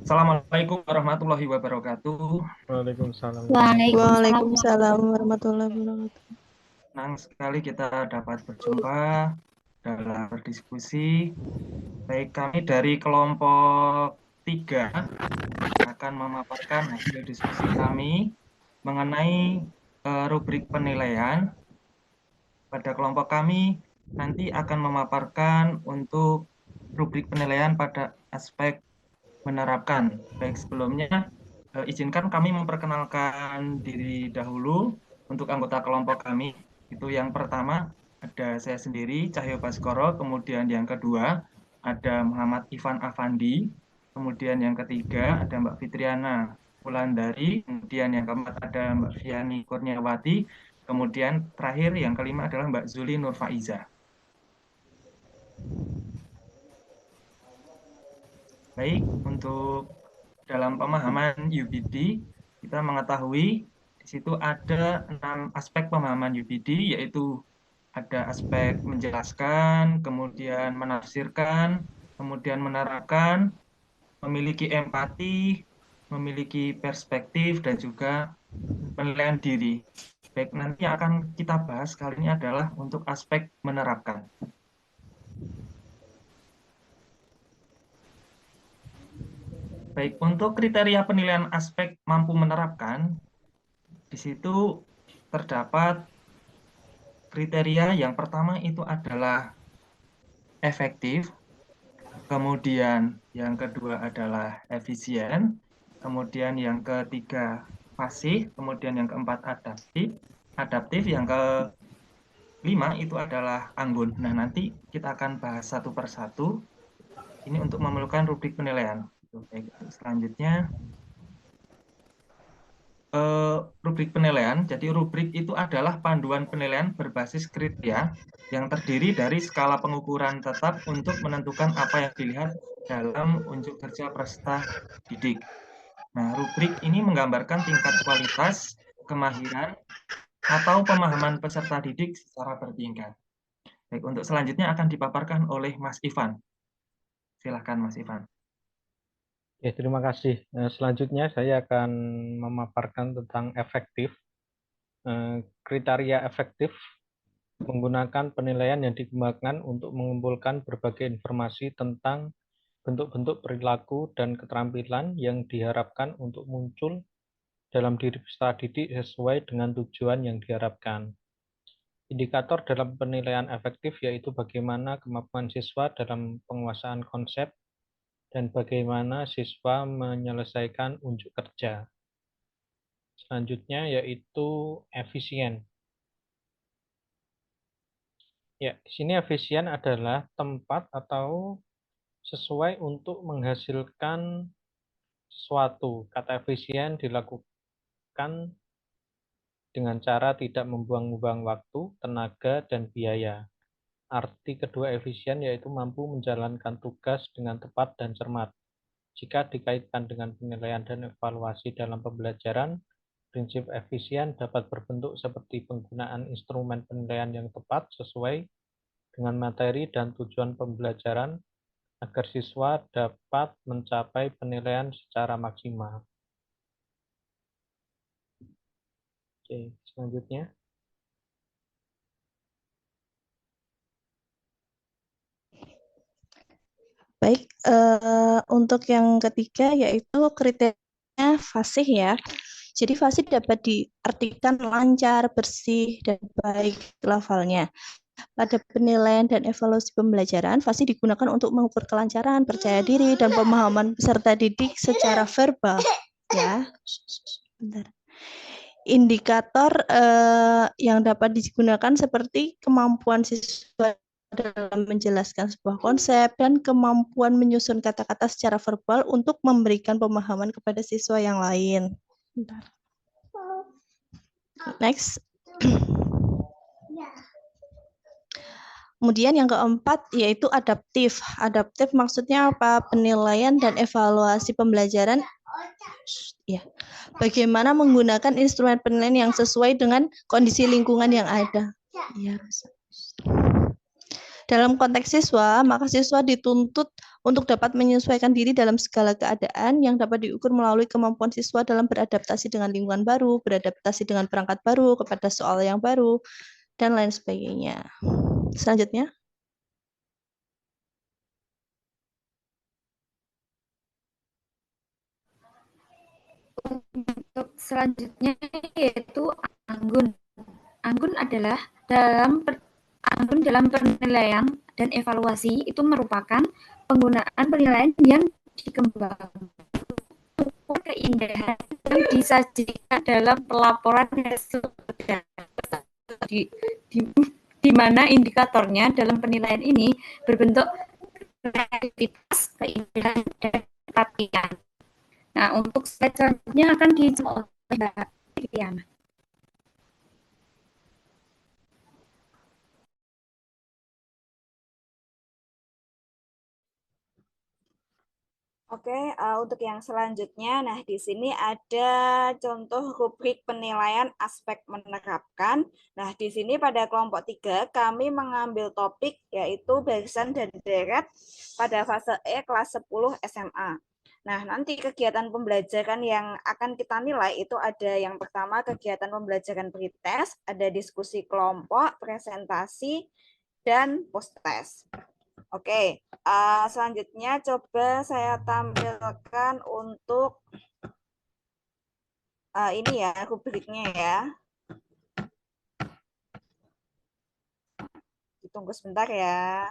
Assalamualaikum warahmatullahi wabarakatuh. Waalaikumsalam warahmatullahi Waalaikumsalam Waalaikumsalam warahmatullahi wabarakatuh. Senang sekali kita dapat berjumpa dalam berdiskusi. Baik, kami dari kelompok 3 akan memaparkan hasil diskusi kami mengenai rubrik penilaian. Pada kelompok kami nanti akan memaparkan untuk rubrik penilaian pada aspek menerapkan. Baik, sebelumnya izinkan kami memperkenalkan diri dahulu untuk anggota kelompok kami. Itu yang pertama ada saya sendiri, Cahyo Baskoro, kemudian yang kedua ada Muhammad Ivan Afandi, kemudian yang ketiga ada Mbak Fitriana Wulandari, kemudian yang keempat ada Mbak Fiani Kurniawati, kemudian terakhir yang kelima adalah Mbak Zuli Nurfaiza. Baik, untuk dalam pemahaman UPD, kita mengetahui di situ ada 6 aspek pemahaman UPD, yaitu ada aspek menjelaskan, kemudian menafsirkan, kemudian menerapkan, memiliki empati, memiliki perspektif, dan juga penilaian diri. Baik, nanti yang akan kita bahas kali ini adalah untuk aspek menerapkan. Baik, untuk kriteria penilaian aspek mampu menerapkan, di situ terdapat kriteria yang pertama itu adalah efektif, kemudian yang kedua adalah efisien, kemudian yang ketiga fasih, kemudian yang keempat adaptif, yang kelima itu adalah anggun. Nah, nanti kita akan bahas satu persatu. Ini untuk memerlukan rubrik penilaian. Baik, selanjutnya rubrik penilaian. Jadi rubrik itu adalah panduan penilaian berbasis kriteria yang terdiri dari skala pengukuran tetap untuk menentukan apa yang dilihat dalam unjuk kerja peserta didik. Nah, rubrik ini menggambarkan tingkat kualitas, kemahiran, atau pemahaman peserta didik secara bertingkat. Baik, untuk selanjutnya akan dipaparkan oleh Mas Ivan. Silakan Mas Ivan. Ya, terima kasih. Selanjutnya saya akan memaparkan tentang efektif. Kriteria efektif menggunakan penilaian yang dikembangkan untuk mengumpulkan berbagai informasi tentang bentuk-bentuk perilaku dan keterampilan yang diharapkan untuk muncul dalam diri peserta didik sesuai dengan tujuan yang diharapkan. Indikator dalam penilaian efektif yaitu bagaimana kemampuan siswa dalam penguasaan konsep dan bagaimana siswa menyelesaikan unjuk kerja. Selanjutnya yaitu efisien. Ya, di sini efisien adalah tempat atau sesuai untuk menghasilkan sesuatu. Kata efisien dilakukan dengan cara tidak membuang-buang waktu, tenaga, dan biaya. Arti kedua efisien yaitu mampu menjalankan tugas dengan tepat dan cermat. Jika dikaitkan dengan penilaian dan evaluasi dalam pembelajaran, prinsip efisien dapat berbentuk seperti penggunaan instrumen penilaian yang tepat sesuai dengan materi dan tujuan pembelajaran agar siswa dapat mencapai penilaian secara maksimal. Oke, selanjutnya. Baik, untuk yang ketiga yaitu kriteria fasih ya. Jadi fasih dapat diartikan lancar, bersih, dan baik lafalnya. Pada penilaian dan evaluasi pembelajaran, fasih digunakan untuk mengukur kelancaran, percaya diri, dan pemahaman peserta didik secara verbal. Ya, bentar. Indikator yang dapat digunakan seperti kemampuan siswa dalam menjelaskan sebuah konsep dan kemampuan menyusun kata-kata secara verbal untuk memberikan pemahaman kepada siswa yang lain. Bentar. Next. Kemudian yang keempat yaitu adaptif. Adaptif maksudnya apa? Penilaian dan evaluasi pembelajaran. Ya. Bagaimana menggunakan instrumen penilaian yang sesuai dengan kondisi lingkungan yang ada. Ya, Dalam konteks siswa, maka siswa dituntut untuk dapat menyesuaikan diri dalam segala keadaan yang dapat diukur melalui kemampuan siswa dalam beradaptasi dengan lingkungan baru, beradaptasi dengan perangkat baru, kepada soal yang baru, dan lain sebagainya. Selanjutnya. Untuk selanjutnya yaitu anggun. Anggun adalah anggun dalam penilaian dan evaluasi itu merupakan penggunaan penilaian yang dikembangkan keindahan yang disajikan dalam pelaporan hasil di mana indikatornya dalam penilaian ini berbentuk kreativitas, keindahan, dan kepatian. Nah, untuk slide selanjutnya akan dijawab oleh Mbak Viviana. Oke, untuk yang selanjutnya, nah di sini ada contoh rubrik penilaian aspek menerapkan. Nah, di sini pada kelompok 3 kami mengambil topik yaitu barisan dan deret pada fase E kelas 10 SMA. Nah, nanti kegiatan pembelajaran yang akan kita nilai itu ada yang pertama kegiatan pembelajaran pretest, ada diskusi kelompok, presentasi, dan post-test. Oke, selanjutnya coba saya tampilkan untuk ini ya rubriknya ya. Ditunggu sebentar ya.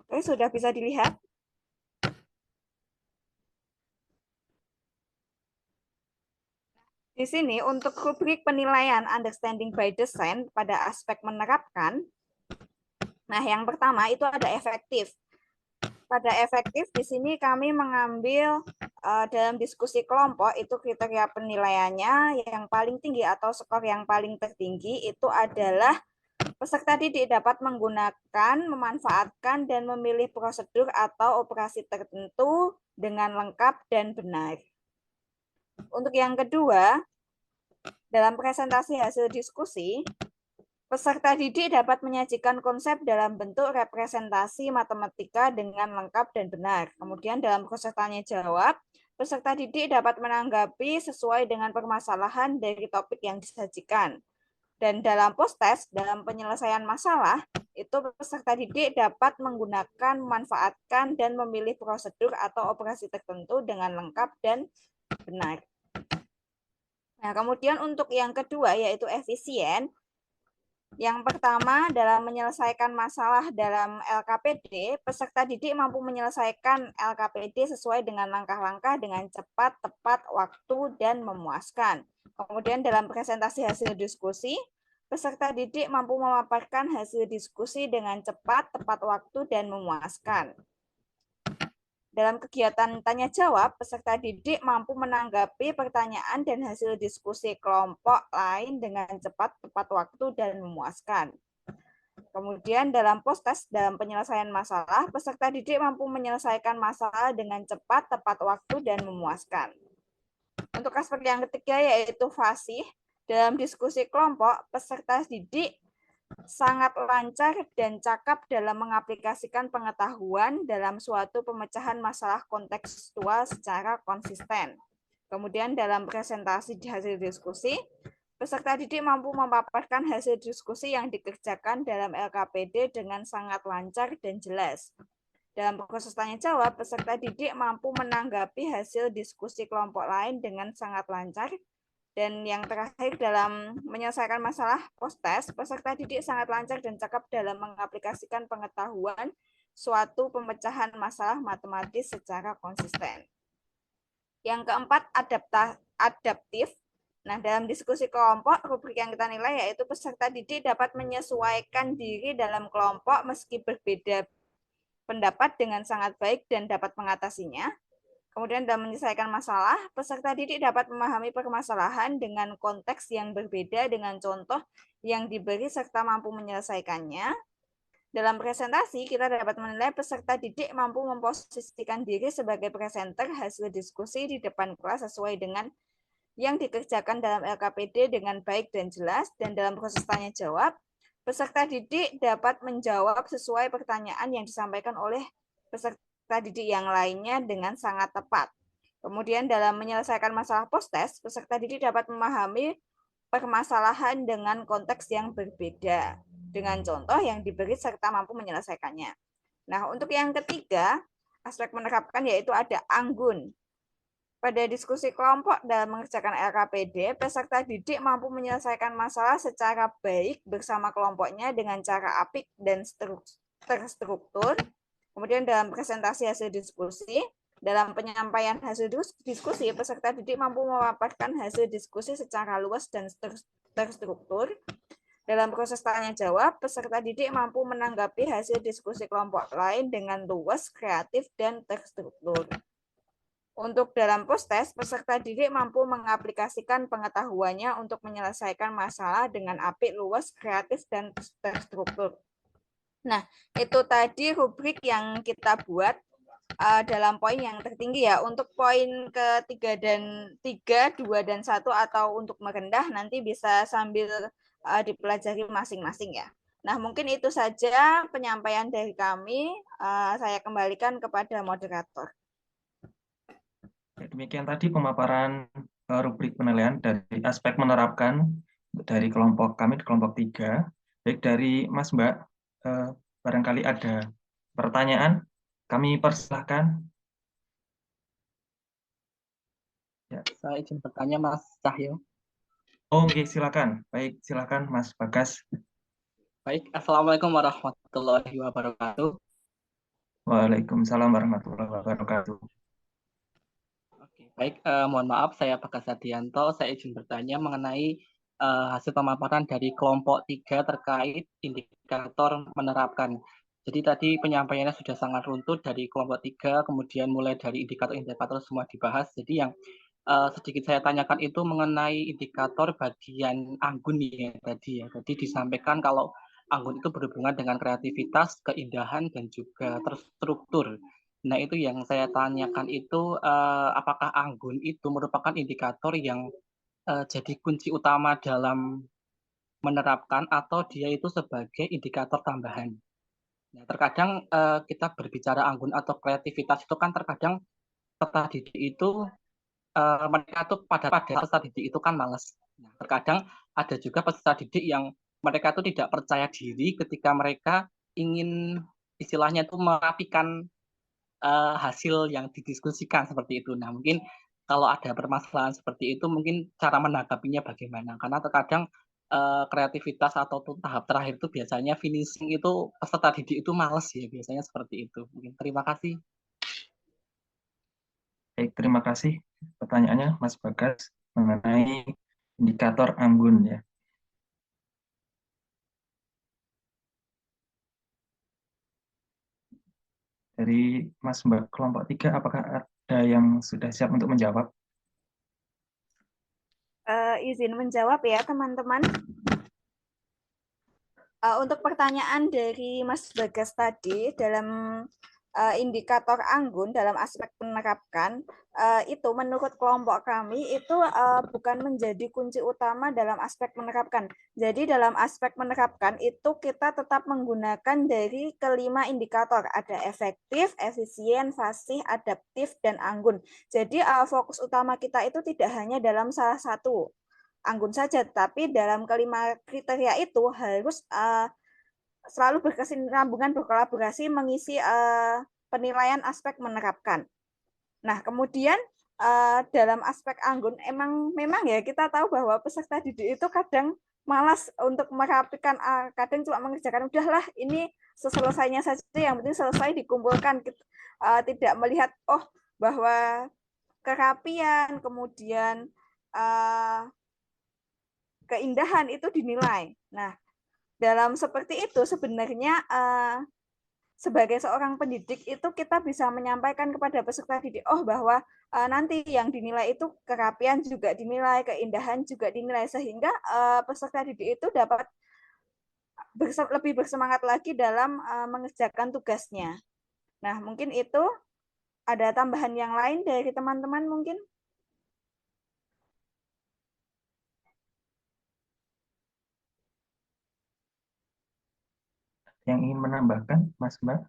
Oke, sudah bisa dilihat? Di sini untuk rubrik penilaian understanding by design pada aspek menerapkan, nah yang pertama itu ada efektif. Pada efektif di sini kami mengambil dalam diskusi kelompok itu kriteria penilaiannya yang paling tinggi atau skor yang paling tertinggi itu adalah peserta didik dapat menggunakan, memanfaatkan, dan memilih prosedur atau operasi tertentu dengan lengkap dan benar. Untuk yang kedua, dalam presentasi hasil diskusi, peserta didik dapat menyajikan konsep dalam bentuk representasi matematika dengan lengkap dan benar. Kemudian dalam proses tanya jawab, peserta didik dapat menanggapi sesuai dengan permasalahan dari topik yang disajikan. Dan dalam post-test, dalam penyelesaian masalah, itu peserta didik dapat menggunakan, memanfaatkan, dan memilih prosedur atau operasi tertentu dengan lengkap dan benar. Nah, kemudian untuk yang kedua, yaitu efisien. Yang pertama, dalam menyelesaikan masalah dalam LKPD, peserta didik mampu menyelesaikan LKPD sesuai dengan langkah-langkah dengan cepat, tepat, waktu, dan memuaskan. Kemudian dalam presentasi hasil diskusi, peserta didik mampu memaparkan hasil diskusi dengan cepat, tepat waktu, dan memuaskan. Dalam kegiatan tanya jawab, peserta didik mampu menanggapi pertanyaan dan hasil diskusi kelompok lain dengan cepat, tepat waktu, dan memuaskan. Kemudian dalam post-test, dalam penyelesaian masalah, peserta didik mampu menyelesaikan masalah dengan cepat, tepat waktu, dan memuaskan. Untuk aspek yang ketiga yaitu fasih. Dalam diskusi kelompok, peserta didik sangat lancar dan cakap dalam mengaplikasikan pengetahuan dalam suatu pemecahan masalah kontekstual secara konsisten. Kemudian dalam presentasi hasil diskusi, peserta didik mampu memaparkan hasil diskusi yang dikerjakan dalam LKPD dengan sangat lancar dan jelas. Dalam proses tanya jawab, peserta didik mampu menanggapi hasil diskusi kelompok lain dengan sangat lancar. Dan yang terakhir dalam menyelesaikan masalah post-test, peserta didik sangat lancar dan cakap dalam mengaplikasikan pengetahuan suatu pemecahan masalah matematis secara konsisten. Yang keempat, adaptif. Nah, dalam diskusi kelompok, rubrik yang kita nilai yaitu peserta didik dapat menyesuaikan diri dalam kelompok meski berbeda pendapat dengan sangat baik dan dapat mengatasinya. Kemudian dalam menyelesaikan masalah, peserta didik dapat memahami permasalahan dengan konteks yang berbeda dengan contoh yang diberi serta mampu menyelesaikannya. Dalam presentasi, kita dapat menilai peserta didik mampu memposisikan diri sebagai presenter hasil diskusi di depan kelas sesuai dengan yang dikerjakan dalam LKPD dengan baik dan jelas, dan dalam proses tanya jawab, peserta didik dapat menjawab sesuai pertanyaan yang disampaikan oleh peserta didik yang lainnya dengan sangat tepat. Kemudian dalam menyelesaikan masalah post-test, peserta didik dapat memahami permasalahan dengan konteks yang berbeda, dengan contoh yang diberi serta mampu menyelesaikannya. Nah, untuk yang ketiga, aspek menerapkan yaitu ada anggun. Pada diskusi kelompok dalam mengerjakan LKPD, peserta didik mampu menyelesaikan masalah secara baik bersama kelompoknya dengan cara apik dan terstruktur. Kemudian dalam presentasi hasil diskusi, dalam penyampaian hasil diskusi, peserta didik mampu memaparkan hasil diskusi secara luas dan terstruktur. Dalam proses tanya jawab, peserta didik mampu menanggapi hasil diskusi kelompok lain dengan luas, kreatif, dan terstruktur. Untuk dalam post-test, peserta didik mampu mengaplikasikan pengetahuannya untuk menyelesaikan masalah dengan apik, luas, kreatif, dan terstruktur. Nah, itu tadi rubrik yang kita buat dalam poin yang tertinggi ya. Untuk poin ke-3 dan 3, 2 dan 1 atau untuk merendah nanti bisa sambil dipelajari masing-masing ya. Nah, mungkin itu saja penyampaian dari kami. Saya kembalikan kepada moderator. Demikian tadi pemaparan rubrik penilaian dari aspek menerapkan dari kelompok kami, kelompok 3. Baik dari Mas Mbak, barangkali ada pertanyaan, kami persilahkan. Ya, saya izin bertanya Mas Cahyo. Oh, oke, silakan. Baik, silakan Mas Bagas. Baik, Assalamualaikum warahmatullahi wabarakatuh. Waalaikumsalam warahmatullahi wabarakatuh. Oke, baik, mohon maaf saya Bagas Adianto. Saya izin bertanya mengenai hasil pemaparan dari kelompok 3 terkait indikator menerapkan. Jadi tadi penyampaiannya sudah sangat runtut dari kelompok 3, kemudian mulai dari indikator-indikator semua dibahas. Jadi yang sedikit saya tanyakan itu mengenai indikator bagian anggun ya tadi ya. Tadi disampaikan kalau anggun itu berhubungan dengan kreativitas, keindahan, dan juga terstruktur. Nah, itu yang saya tanyakan itu apakah anggun itu merupakan indikator yang jadi kunci utama dalam menerapkan atau dia itu sebagai indikator tambahan. Nah, terkadang kita berbicara anggun atau kreativitas itu kan terkadang peserta didik itu mereka tuh pada peserta didik itu kan malas. Nah, terkadang ada juga peserta didik yang mereka tuh tidak percaya diri ketika mereka ingin istilahnya itu merapikan hasil yang didiskusikan seperti itu. Nah, mungkin kalau ada permasalahan seperti itu, mungkin cara menanggapinya bagaimana? Karena terkadang kreativitas atau tahap terakhir itu biasanya finishing itu peserta didik itu males ya, biasanya seperti itu. Mungkin terima kasih. Baik, terima kasih pertanyaannya Mas Bagas mengenai indikator anggun ya. Dari Mas Mbak kelompok 3, apakah ada yang sudah siap untuk menjawab? Izin menjawab ya teman-teman. Untuk pertanyaan dari Mas Bagas tadi dalam indikator anggun dalam aspek menerapkan itu menurut kelompok kami itu bukan menjadi kunci utama dalam aspek menerapkan. Jadi dalam aspek menerapkan itu kita tetap menggunakan dari kelima indikator, ada efektif, efisien, fasih, adaptif, dan anggun. Jadi fokus utama kita itu tidak hanya dalam salah satu anggun saja, tapi dalam kelima kriteria itu harus selalu berkesinambungan, berkolaborasi, mengisi penilaian aspek menerapkan. Nah, kemudian dalam aspek anggun, memang ya kita tahu bahwa peserta didik itu kadang malas untuk merapikan, kadang cuma mengerjakan, udahlah ini selesainya saja, yang penting selesai dikumpulkan. Tidak melihat, bahwa kerapian, kemudian keindahan itu dinilai. Nah, dalam seperti itu sebenarnya sebagai seorang pendidik itu kita bisa menyampaikan kepada peserta didik bahwa nanti yang dinilai itu kerapian juga dinilai, keindahan juga dinilai, sehingga peserta didik itu dapat lebih bersemangat lagi dalam mengerjakan tugasnya. Nah, mungkin itu ada tambahan yang lain dari teman-teman mungkin? Yang ingin menambahkan, Mas Mbak?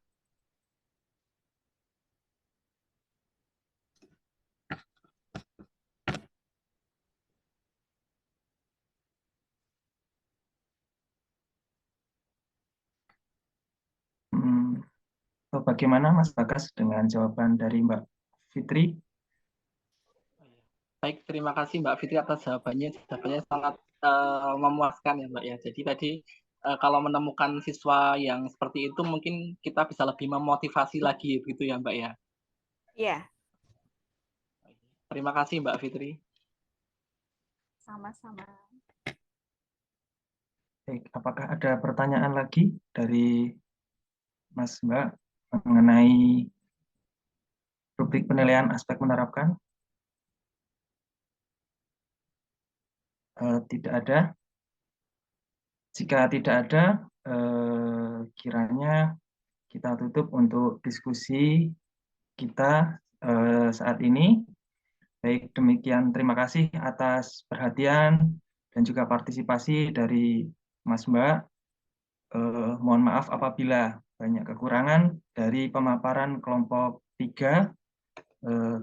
Bagaimana Mas Bagas dengan jawaban dari Mbak Fitri? Baik, terima kasih Mbak Fitri atas jawabannya. Jawabannya sangat memuaskan ya Mbak ya. Jadi tadi kalau menemukan siswa yang seperti itu mungkin kita bisa lebih memotivasi lagi begitu ya Mbak ya. Iya. Terima kasih Mbak Fitri. Sama-sama. Baik, apakah ada pertanyaan lagi dari Mas Mbak mengenai rubrik penilaian aspek menerapkan? Tidak ada. Jika tidak ada, kiranya kita tutup untuk diskusi kita saat ini. Baik, demikian terima kasih atas perhatian dan juga partisipasi dari Mas Mbak. Mohon maaf apabila banyak kekurangan dari pemaparan kelompok 3.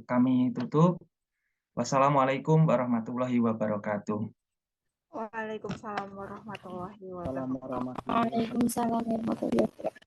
Kami tutup. Wassalamualaikum warahmatullahi wabarakatuh. Waalaikumsalam warahmatullahi wabarakatuh. Waalaikumsalam warahmatullahi wabarakatuh.